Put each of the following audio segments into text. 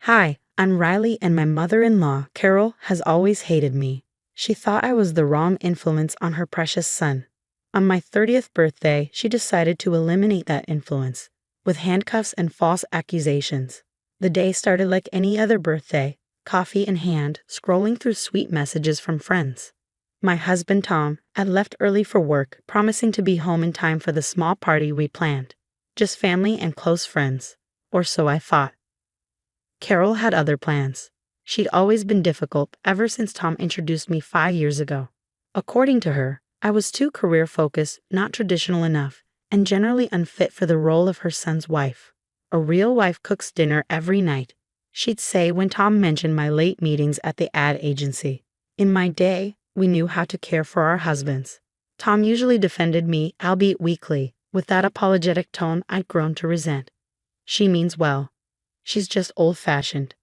Hi, I'm Riley, and my mother-in-law, Carol, has always hated me. She thought I was the wrong influence on her precious son. On my 30th birthday, she decided to eliminate that influence, with handcuffs and false accusations. The day started like any other birthday, coffee in hand, scrolling through sweet messages from friends. My husband, Tom, had left early for work, promising to be home in time for the small party we planned. Just family and close friends. Or so I thought. Carol had other plans. She'd always been difficult ever since Tom introduced me 5 years ago. According to her, I was too career-focused, not traditional enough, and generally unfit for the role of her son's wife. A real wife cooks dinner every night, she'd say when Tom mentioned my late meetings at the ad agency. In my day, we knew how to care for our husbands. Tom usually defended me, albeit weakly, with that apologetic tone I'd grown to resent. She means well. She's just old-fashioned.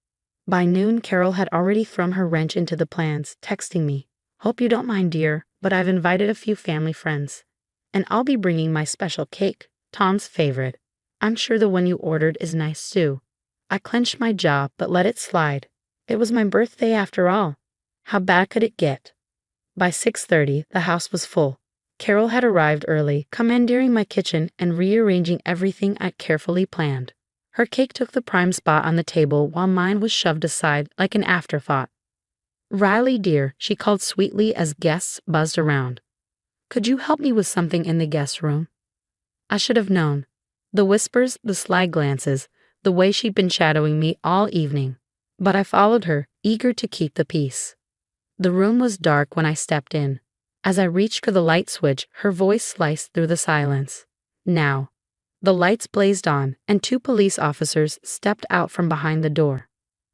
By noon, Carol had already thrown her wrench into the plans, texting me, "Hope you don't mind, dear, but I've invited a few family friends. And I'll be bringing my special cake, Tom's favorite. I'm sure the one you ordered is nice too." I clenched my jaw, but let it slide. It was my birthday after all. How bad could it get? By 6:30, the house was full. Carol had arrived early, commandeering my kitchen and rearranging everything I'd carefully planned. Her cake took the prime spot on the table while mine was shoved aside like an afterthought. "Riley, dear," she called sweetly as guests buzzed around. "Could you help me with something in the guest room?" I should have known. The whispers, the sly glances, the way she'd been shadowing me all evening. But I followed her, eager to keep the peace. The room was dark when I stepped in. As I reached for the light switch, her voice sliced through the silence. "Now." The lights blazed on, and 2 police officers stepped out from behind the door.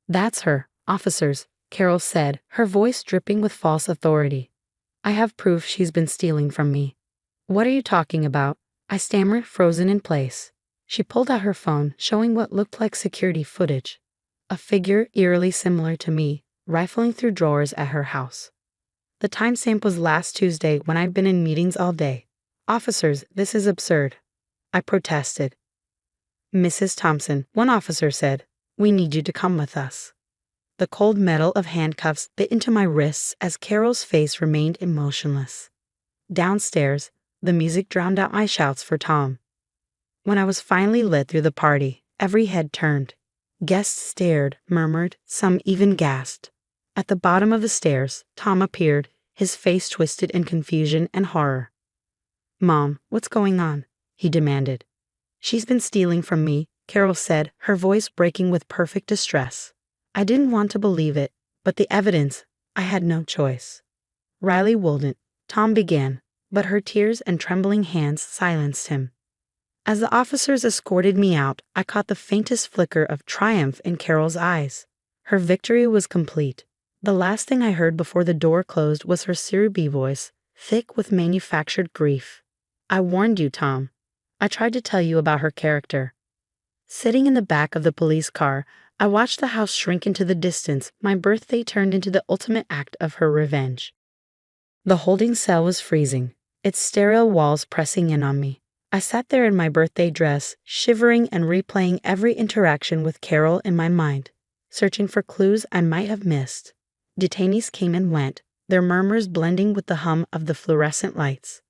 "That's her, officers," Carol said, her voice dripping with false authority. "I have proof she's been stealing from me." "What are you talking about?" I stammered, frozen in place. She pulled out her phone, showing what looked like security footage. A figure eerily similar to me, rifling through drawers at her house. The timestamp was last Tuesday when I'd been in meetings all day. "Officers, this is absurd," I protested. "Mrs. Thompson," one officer said, "we need you to come with us." The cold metal of handcuffs bit into my wrists as Carol's face remained emotionless. Downstairs, the music drowned out my shouts for Tom. When I was finally led through the party, every head turned. Guests stared, murmured, some even gasped. At the bottom of the stairs, Tom appeared, his face twisted in confusion and horror. "Mom, what's going on?" he demanded. "She's been stealing from me," Carol said, her voice breaking with perfect distress. I didn't want to believe it, but the evidence, I had no choice. "Riley wouldn't," Tom began, but her tears and trembling hands silenced him. As the officers escorted me out, I caught the faintest flicker of triumph in Carol's eyes. Her victory was complete. The last thing I heard before the door closed was her syrupy voice, thick with manufactured grief. "I warned you, Tom. I tried to tell you about her character." Sitting in the back of the police car, I watched the house shrink into the distance. My birthday turned into the ultimate act of her revenge. The holding cell was freezing, its sterile walls pressing in on me. I sat there in my birthday dress, shivering and replaying every interaction with Carol in my mind, searching for clues I might have missed. Detainees came and went, their murmurs blending with the hum of the fluorescent lights.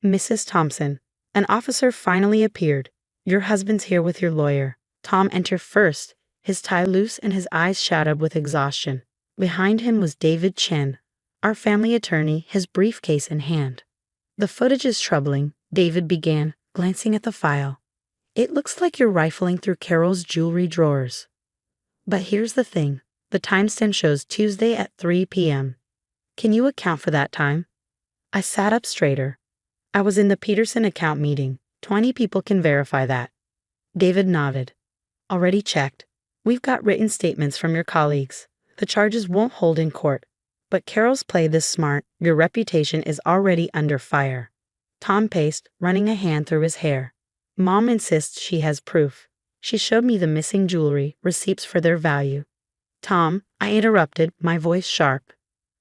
"Mrs. Thompson," an officer finally appeared. "Your husband's here with your lawyer." Tom entered first, his tie loose and his eyes shadowed with exhaustion. Behind him was David Chen, our family attorney, his briefcase in hand. "The footage is troubling," David began, glancing at the file. "It looks like you're rifling through Carol's jewelry drawers. But here's the thing. The timestamp shows Tuesday at 3 p.m. Can you account for that time?" I sat up straighter. "I was in the Peterson account meeting. 20 people can verify that." David nodded. "Already checked. We've got written statements from your colleagues. The charges won't hold in court. But Carol's played this smart. Your reputation is already under fire." Tom paced, running a hand through his hair. "Mom insists she has proof. She showed me the missing jewelry, receipts for their value." "Tom," I interrupted, my voice sharp.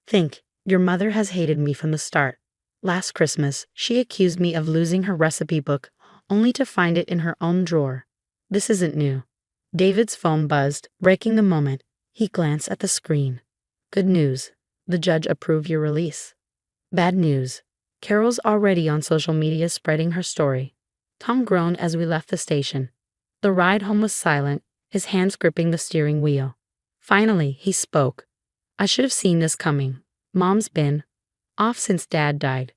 "Think, your mother has hated me from the start. Last Christmas, she accused me of losing her recipe book, only to find it in her own drawer. This isn't new. David's phone buzzed, breaking the moment. He glanced at the screen. Good news. The judge approved your release. Bad news. Carol's already on social media spreading her story. Tom groaned as we left the station. The ride home was silent, his hands gripping the steering wheel. Finally, he spoke. I should have seen this coming. Mom's been off since Dad died.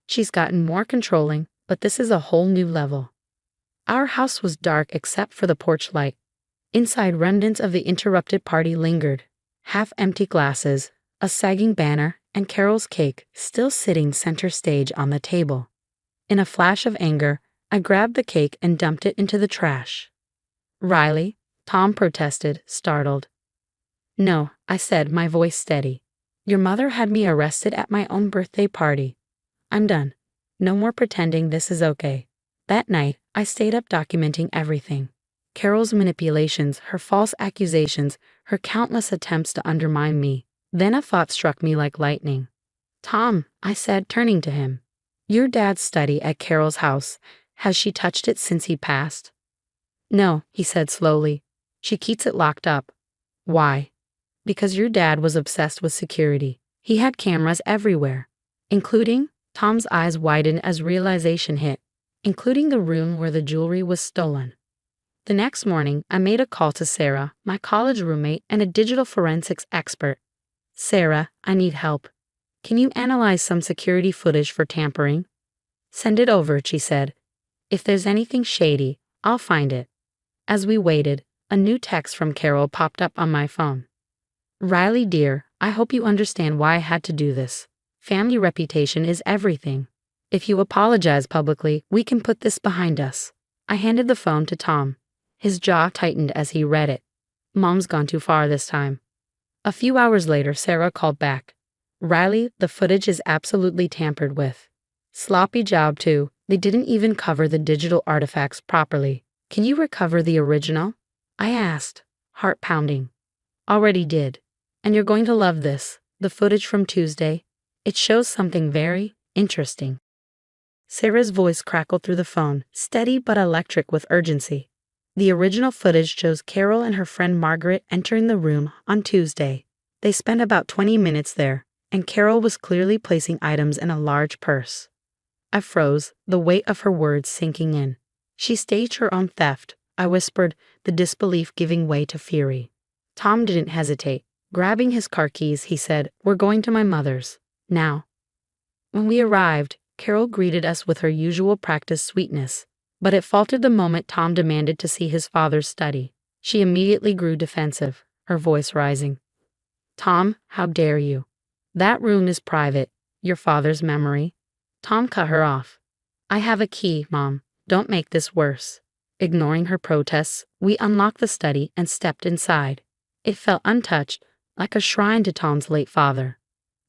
She's gotten more controlling, but this is a whole new level. Our house was dark except for the porch light. Inside, remnants of the interrupted party lingered. Half-empty glasses, a sagging banner, and Carol's cake still sitting center stage on the table. In a flash of anger, I grabbed the cake and dumped it into the trash. Riley, Tom protested, startled. No, I said, my voice steady. Your mother had me arrested at my own birthday party. I'm done. No more pretending this is okay. That night, I stayed up documenting everything. Carol's manipulations, her false accusations, her countless attempts to undermine me. Then a thought struck me like lightning. Tom, I said, turning to him. Your dad's study at Carol's house. Has she touched it since he passed? No, he said slowly. She keeps it locked up. Why? Because your dad was obsessed with security. He had cameras everywhere, including, Tom's eyes widened as realization hit, including the room where the jewelry was stolen. The next morning, I made a call to Sarah, my college roommate and a digital forensics expert. Sarah, I need help. Can you analyze some security footage for tampering? Send it over, she said. If there's anything shady, I'll find it. As we waited, a new text from Carol popped up on my phone. Riley dear, I hope you understand why I had to do this. Family reputation is everything. If you apologize publicly, we can put this behind us. I handed the phone to Tom. His jaw tightened as he read it. Mom's gone too far this time. A few hours later, Sarah called back. Riley, the footage is absolutely tampered with. Sloppy job too. They didn't even cover the digital artifacts properly. Can you recover the original? I asked, heart pounding. Already did. And you're going to love this. The footage from Tuesday. It shows something very interesting. Sarah's voice crackled through the phone, steady but electric with urgency. The original footage shows Carol and her friend Margaret entering the room on Tuesday. They spent about 20 minutes there, and Carol was clearly placing items in a large purse. I froze, the weight of her words sinking in. She staged her own theft, I whispered, the disbelief giving way to fury. Tom didn't hesitate. Grabbing his car keys, he said, We're going to my mother's. Now. When we arrived, Carol greeted us with her usual practice sweetness. But it faltered the moment Tom demanded to see his father's study. She immediately grew defensive, her voice rising. Tom, how dare you? That room is private, your father's memory. Tom cut her off. I have a key, Mom. Don't make this worse. Ignoring her protests, we unlocked the study and stepped inside. It felt untouched, like a shrine to Tom's late father.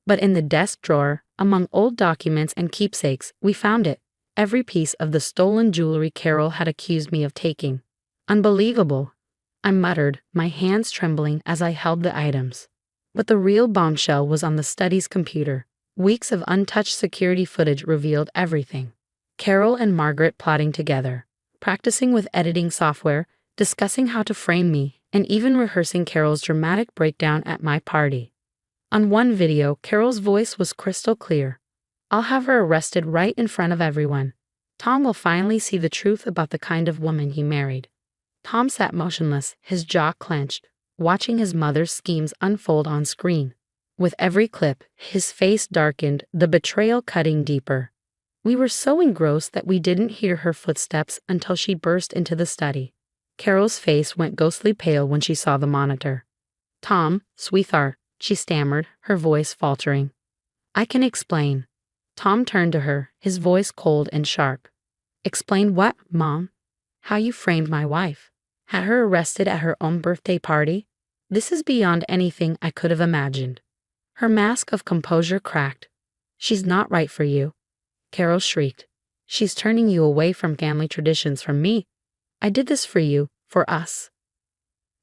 But in the desk drawer, among old documents and keepsakes, we found it. Every piece of the stolen jewelry Carol had accused me of taking. Unbelievable, I muttered, my hands trembling as I held the items. But the real bombshell was on the study's computer. Weeks of untouched security footage revealed everything. Carol and Margaret plotting together, practicing with editing software, discussing how to frame me, and even rehearsing Carol's dramatic breakdown at my party. On one video, Carol's voice was crystal clear. I'll have her arrested right in front of everyone. Tom will finally see the truth about the kind of woman he married. Tom sat motionless, his jaw clenched, watching his mother's schemes unfold on screen. With every clip, his face darkened, the betrayal cutting deeper. We were so engrossed that we didn't hear her footsteps until she burst into the study. Carol's face went ghostly pale when she saw the monitor. Tom, sweetheart, she stammered, her voice faltering. I can explain. Tom turned to her, his voice cold and sharp. Explain what, Mom? How you framed my wife. Had her arrested at her own birthday party? This is beyond anything I could have imagined. Her mask of composure cracked. She's not right for you. Carol shrieked. She's turning you away from family traditions from me. I did this for you, for us.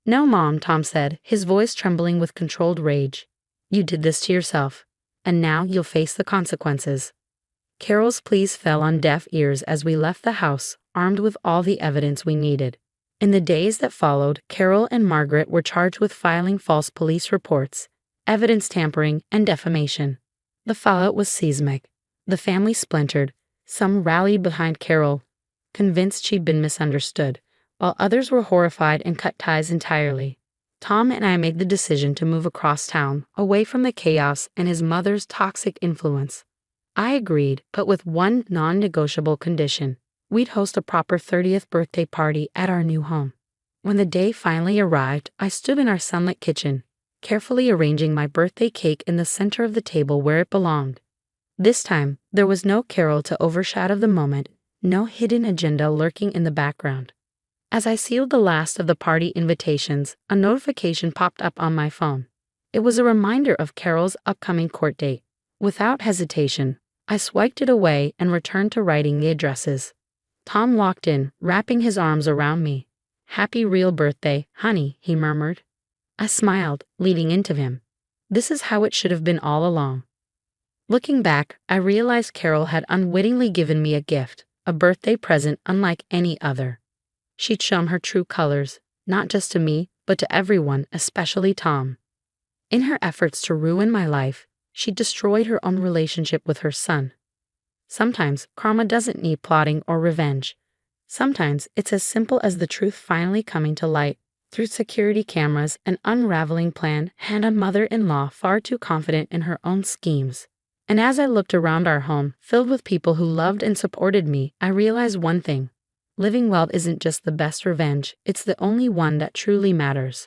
No, Mom, Tom said, his voice trembling with controlled rage. You did this to yourself, and now you'll face the consequences. Carol's pleas fell on deaf ears as we left the house, armed with all the evidence we needed. In the days that followed, Carol and Margaret were charged with filing false police reports, evidence tampering, and defamation. The fallout was seismic. The family splintered. Some rallied behind Carol, convinced she'd been misunderstood, while others were horrified and cut ties entirely. Tom and I made the decision to move across town, away from the chaos and his mother's toxic influence. I agreed, but with one non-negotiable condition. We'd host a proper 30th birthday party at our new home. When the day finally arrived, I stood in our sunlit kitchen, carefully arranging my birthday cake in the center of the table where it belonged. This time, there was no Carol to overshadow the moment, no hidden agenda lurking in the background. As I sealed the last of the party invitations, a notification popped up on my phone. It was a reminder of Carol's upcoming court date. Without hesitation, I swiped it away and returned to writing the addresses. Tom walked in, wrapping his arms around me. "Happy real birthday, honey," he murmured. I smiled, leaning into him. This is how it should have been all along. Looking back, I realized Carol had unwittingly given me a gift, a birthday present unlike any other. She'd shown her true colors, not just to me, but to everyone, especially Tom. In her efforts to ruin my life, she destroyed her own relationship with her son. Sometimes karma doesn't need plotting or revenge. Sometimes it's as simple as the truth finally coming to light. Through security cameras, an unraveling plan had a mother-in-law far too confident in her own schemes. And as I looked around our home, filled with people who loved and supported me, I realized one thing. Living well isn't just the best revenge, it's the only one that truly matters.